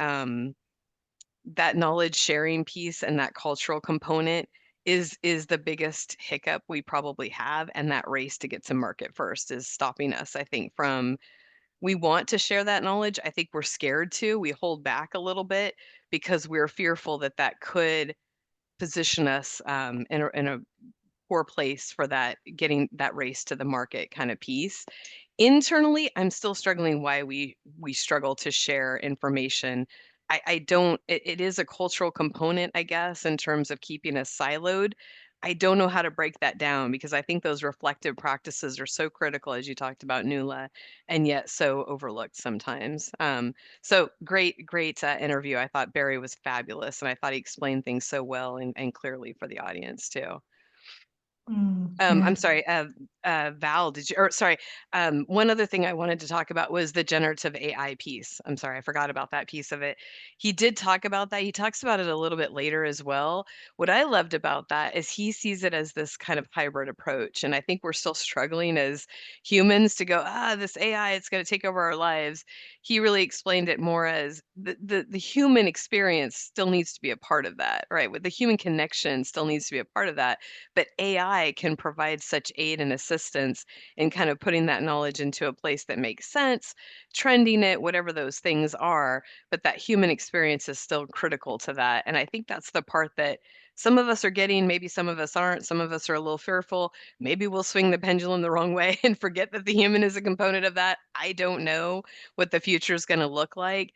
S3: that knowledge sharing piece and that cultural component is the biggest hiccup we probably have, and that race to get to market first is stopping us, I think, from we want to share that knowledge. I think we're scared to. We hold back a little bit because we're fearful that that could position us in a poor place for that, getting that race to the market kind of piece. Internally, I'm still struggling why we struggle to share information. I don't, it is a cultural component, I guess, in terms of keeping us siloed. I don't know how to break that down because I think those reflective practices are so critical, as you talked about, Nuala, and yet so overlooked sometimes. So great interview. I thought Barry was fabulous, and I thought he explained things so well and clearly for the audience too. I'm sorry, Val, one other thing I wanted to talk about was the generative AI piece. I'm sorry, I forgot about that piece of it. He did talk about that. He talks about it a little bit later as well. What I loved about that is he sees it as this kind of hybrid approach. And I think we're still struggling as humans to go, this AI, it's going to take over our lives. He really explained it more as the human experience still needs to be a part of that, right? With the human connection still needs to be a part of that. But AI can provide such aid and assistance in kind of putting that knowledge into a place that makes sense, trending it, whatever those things are. But that human experience is still critical to that. And I think that's the part that some of us are getting, maybe some of us aren't. Some of us are a little fearful. Maybe we'll swing the pendulum the wrong way and forget that the human is a component of that. I don't know what the future is going to look like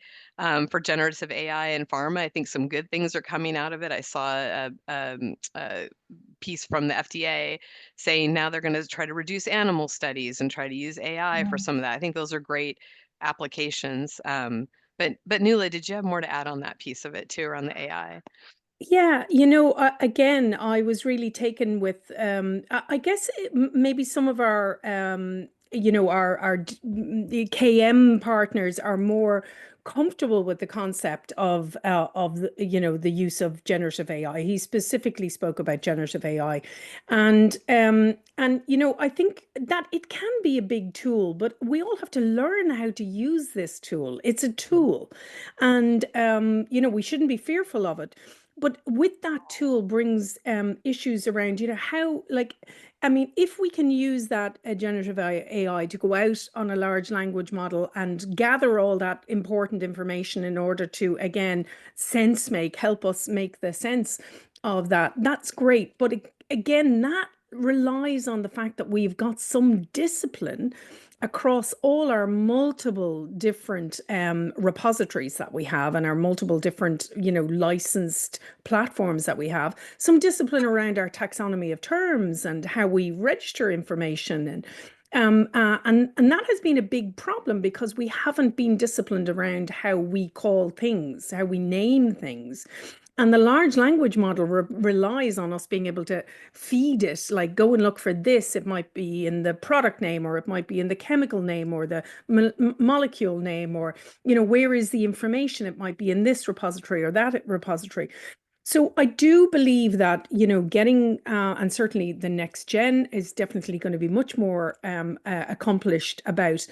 S3: for generative AI and pharma. I think some good things are coming out of it. I saw a piece from the FDA saying now they're going to try to reduce animal studies and try to use AI for some of that. I think those are great applications. But Nuala, did you have more to add on that piece of it too, around the AI?
S2: Yeah, again, I was really taken with, I guess maybe some of our, the KM partners are more comfortable with the concept of the use of generative AI. He specifically spoke about generative AI, and I think that it can be a big tool, but we all have to learn how to use this tool. It's a tool, and we shouldn't be fearful of it. But with that tool brings issues around, how, if we can use that generative AI to go out on a large language model and gather all that important information in order to, again, help us make the sense of that, that's great. But again, that relies on the fact that we've got some discipline across all our multiple different repositories that we have, and our multiple different, licensed platforms that we have, some discipline around our taxonomy of terms and how we register information. And that has been a big problem because we haven't been disciplined around how we call things, how we name things. And the large language model relies on us being able to feed it, like, go and look for this. It might be in the product name, or it might be in the chemical name, or the molecule name, or, where is the information? It might be in this repository or that repository. So I do believe that, getting, and certainly the next gen is definitely going to be much more accomplished about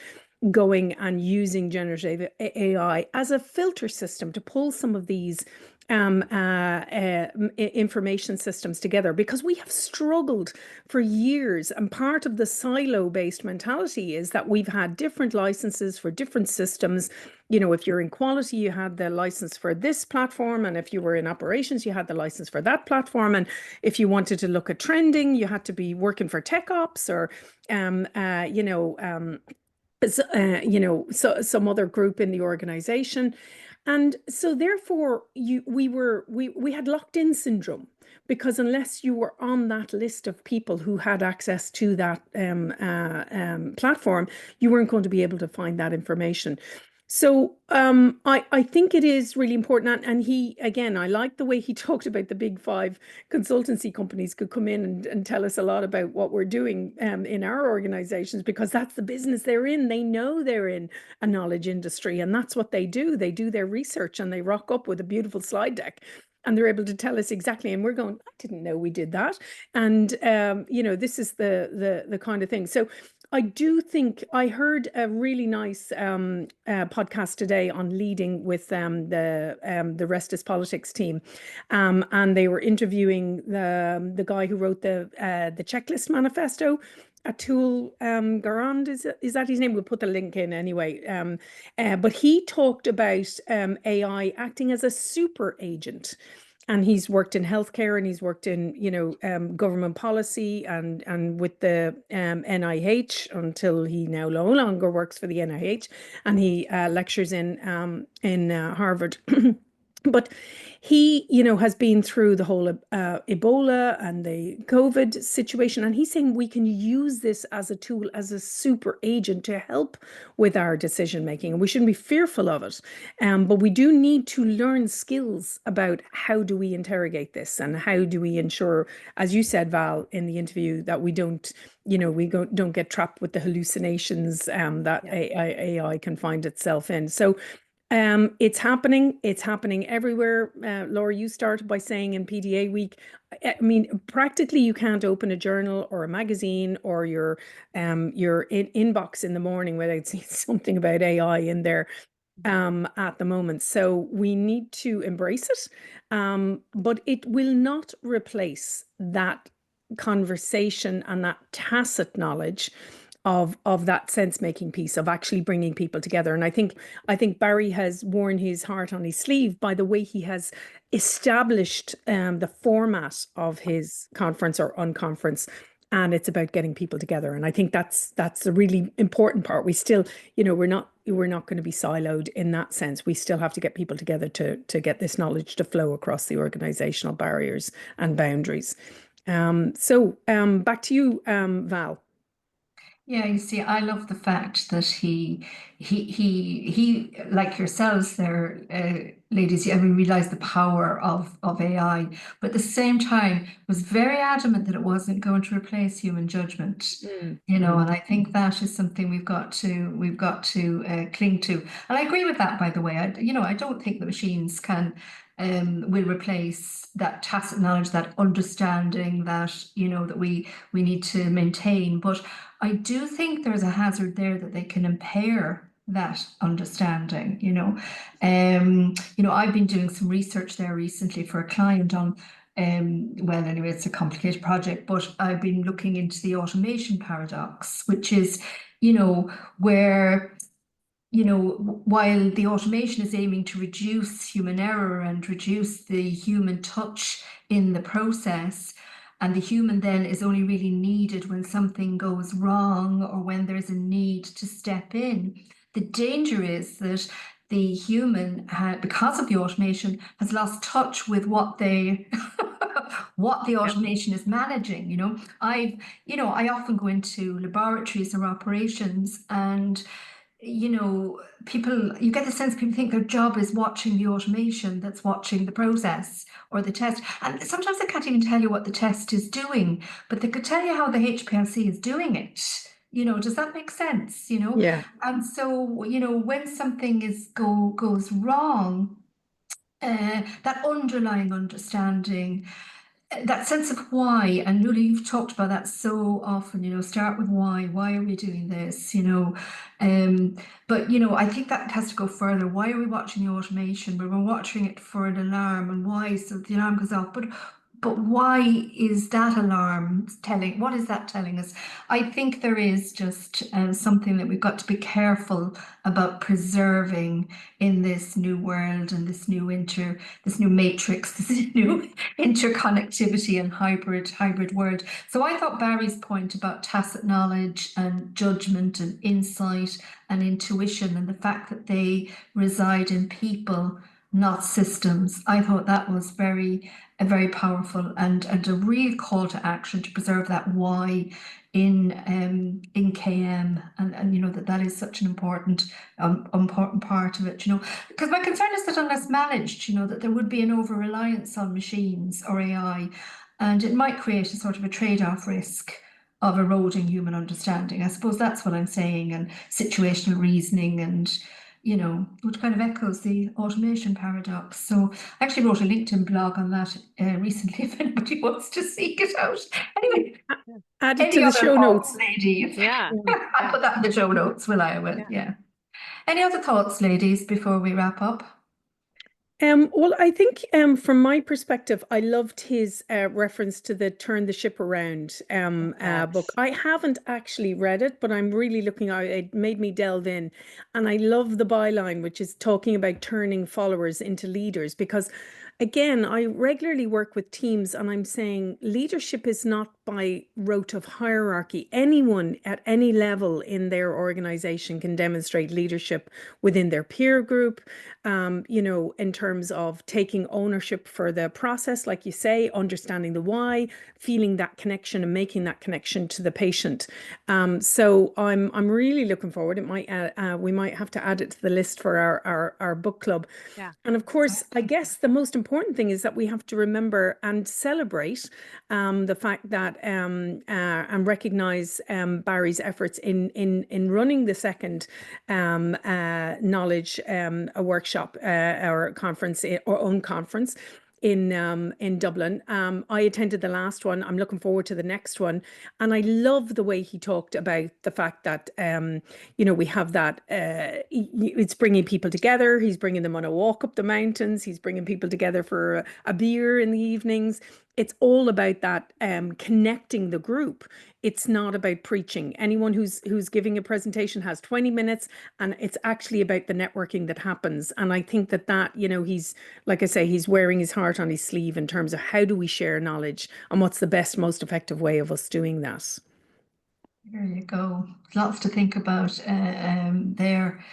S2: going and using generative AI as a filter system to pull some of these information systems together, because we have struggled for years. And part of the silo-based mentality is that we've had different licenses for different systems. If you're in quality, you had the license for this platform, and if you were in operations, you had the license for that platform. And if you wanted to look at trending, you had to be working for tech ops, or some other group in the organization. And so therefore we had locked in syndrome, because unless you were on that list of people who had access to that platform, you weren't going to be able to find that information. So I think it is really important. And he, again, I like the way he talked about the big 5 consultancy companies could come in and tell us a lot about what we're doing in our organizations, because that's the business they're in. They know they're in a knowledge industry, and that's what they do. They do their research and they rock up with a beautiful slide deck, and they're able to tell us exactly. And we're going, I didn't know we did that. And, this is the kind of thing. So I do think I heard a really nice podcast today on leading with the Rest is Politics team, and they were interviewing the guy who wrote the checklist manifesto, Atul Garand, is that his name? We'll put the link in anyway. But he talked about AI acting as a super agent. And he's worked in healthcare, and he's worked in, government policy and with the NIH, until he now no longer works for the NIH, and he lectures in Harvard. But he, has been through the whole Ebola and the COVID situation, and he's saying we can use this as a tool, as a super agent to help with our decision making, and we shouldn't be fearful of it. But we do need to learn skills about how do we interrogate this and how do we ensure, as you said, Val, in the interview, that we don't don't get trapped with the hallucinations that AI can find itself in. So it's happening everywhere. Laura, you started by saying in PDA week, I mean, practically you can't open a journal or a magazine or your inbox in the morning without seeing something about AI in there at the moment. So we need to embrace it, but it will not replace that conversation and that tacit knowledge of that sense making piece of actually bringing people together. And I think Barry has worn his heart on his sleeve by the way he has established the format of his conference or unconference. And it's about getting people together. And I think that's a really important part. We still, we're not going to be siloed in that sense. We still have to get people together to get this knowledge to flow across the organizational barriers and boundaries. So back to you, Val.
S4: Yeah, you see, I love the fact that he like yourselves there, ladies, I mean, realized the power of AI, but at the same time was very adamant that it wasn't going to replace human judgment. And I think that is something we've got to cling to. And I agree with that, by the way. I don't think the machines will replace that tacit knowledge, that understanding that that we need to maintain. But I do think there's a hazard there that they can impair that understanding. I've been doing some research there recently for a client on well, anyway, it's a complicated project, but I've been looking into the automation paradox, which is, where while the automation is aiming to reduce human error and reduce the human touch in the process, and the human then is only really needed when something goes wrong or when there's a need to step in. The danger is that the human, because of the automation, has lost touch with what the automation is managing. I often go into laboratories or operations, and people, you get the sense people think their job is watching the automation that's watching the process or the test. And sometimes they can't even tell you what the test is doing, but they could tell you how the HPLC is doing it. Does that make sense?
S2: Yeah.
S4: And so, when something goes wrong, that underlying understanding, that sense of why, and Nuala, you've talked about that so often, start with why are we doing this, but I think that has to go further. Why are we watching the automation? We're watching it for an alarm, and why? So the alarm goes off, but why is that alarm telling? What is that telling us? I think there is just something that we've got to be careful about preserving in this new world and this new matrix, this new interconnectivity and hybrid world. So I thought Barry's point about tacit knowledge and judgment and insight and intuition and the fact that they reside in people, not systems. I thought that was very powerful and a real call to action to preserve that why in KM, and that is such an important part of it, because my concern is that unless managed, that there would be an over reliance on machines or AI, and it might create a sort of a trade-off risk of eroding human understanding. I suppose that's what I'm saying, and situational reasoning, and which kind of echoes the automation paradox. So I actually wrote a LinkedIn blog on that recently, if anybody wants to seek it out. Anyway,
S2: add it to the show notes,
S4: ladies.
S3: Yeah.
S4: I'll put that in the show notes, will I? Well, yeah. Any other thoughts, ladies, before we wrap up?
S2: Well, I think from my perspective, I loved his reference to the Turn the Ship Around book. I haven't actually read it, but I'm really looking out. It made me delve in. And I love the byline, which is talking about turning followers into leaders, because again, I regularly work with teams and I'm saying leadership is not by rote of hierarchy. Anyone at any level in their organization can demonstrate leadership within their peer group, in terms of taking ownership for the process, like you say, understanding the why, feeling that connection and making that connection to the patient. So I'm really looking forward. It might we might have to add it to the list for our book club.
S3: Yeah.
S2: And of course, I guess the most important thing is that we have to remember and celebrate the fact that and recognize Barry's efforts in running the second knowledge a workshop or conference or own conference in Dublin. I attended the last one. I'm looking forward to the next one. And I love the way he talked about the fact that, we have that, it's bringing people together. He's bringing them on a walk up the mountains. He's bringing people together for a beer in the evenings. It's all about that connecting the group. It's not about preaching. Anyone who's giving a presentation has 20 minutes, and it's actually about the networking that happens. And I think that he's, like I say, he's wearing his heart on his sleeve in terms of how do we share knowledge and what's the best, most effective way of us doing that.
S4: There you go. Lots to think about there.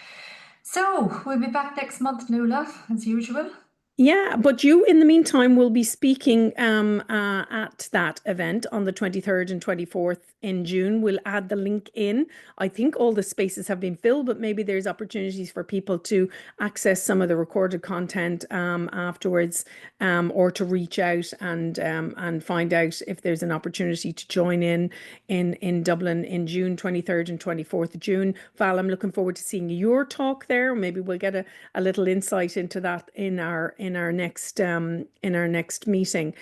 S4: So we'll be back next month, Nuala, as usual.
S2: Yeah, but you, in the meantime, will be speaking at that event on the 23rd and 24th in June. We'll add the link in. I think all the spaces have been filled, but maybe there's opportunities for people to access some of the recorded content afterwards, or to reach out and find out if there's an opportunity to join in Dublin in June, 23rd and 24th of June. Val, I'm looking forward to seeing your talk there. Maybe we'll get a little insight into that in our next meeting.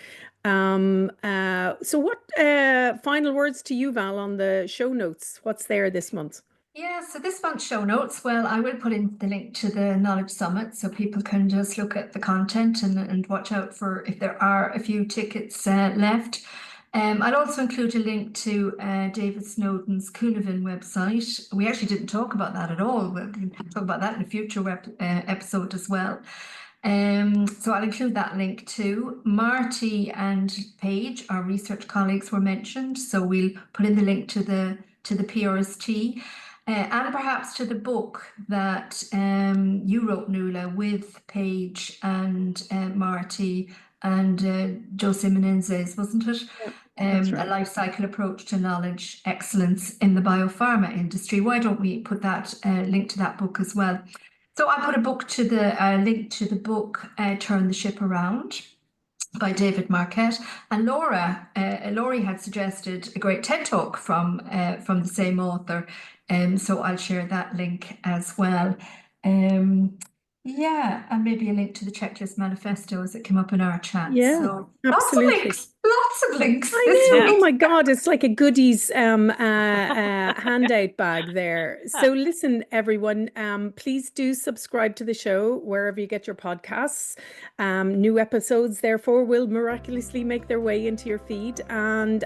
S2: So what final words to you, Val, on the show notes? What's there this month?
S4: Yeah, so this month's show notes, well, I will put in the link to the Knowledge Summit so people can just look at the content and watch out for if there are a few tickets left. I'll also include a link to David Snowden's Coonavan website. We actually didn't talk about that at all. We'll talk about that in a future episode as well. So I'll include that link too. Marty and Paige, our research colleagues, were mentioned, so we'll put in the link to the PRST and perhaps to the book that you wrote, Nuala, with Paige and Marty and Jose Menendez, wasn't it?
S2: That's right.
S4: A life cycle approach to knowledge excellence in the biopharma industry. Why don't we put that link to that book as well? So I put a link to the book Turn the Ship Around by David Marquet, and Laurie had suggested a great TED Talk from the same author, so I'll share that link as well. Yeah, and maybe a link to the checklist manifesto as it came up in our chat.
S2: Yeah,
S4: so
S2: absolutely.
S4: Lots of links.
S2: I know. Oh my God, it's like a goodies handout bag there. So listen, everyone, please do subscribe to the show wherever you get your podcasts. New episodes, therefore, will miraculously make their way into your feed. And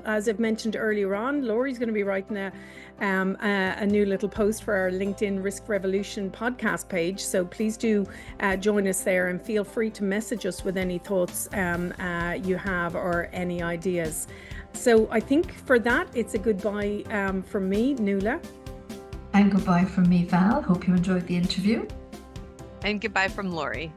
S2: as I've mentioned earlier on, Laurie's going to be writing a new little post for our LinkedIn Risk Revolution podcast page. So please do join us there, and feel free to message us with any thoughts you have or any ideas. So I think for that, it's a goodbye from me, Nuala.
S4: And goodbye from me, Val. Hope you enjoyed the interview.
S3: And goodbye from Laurie.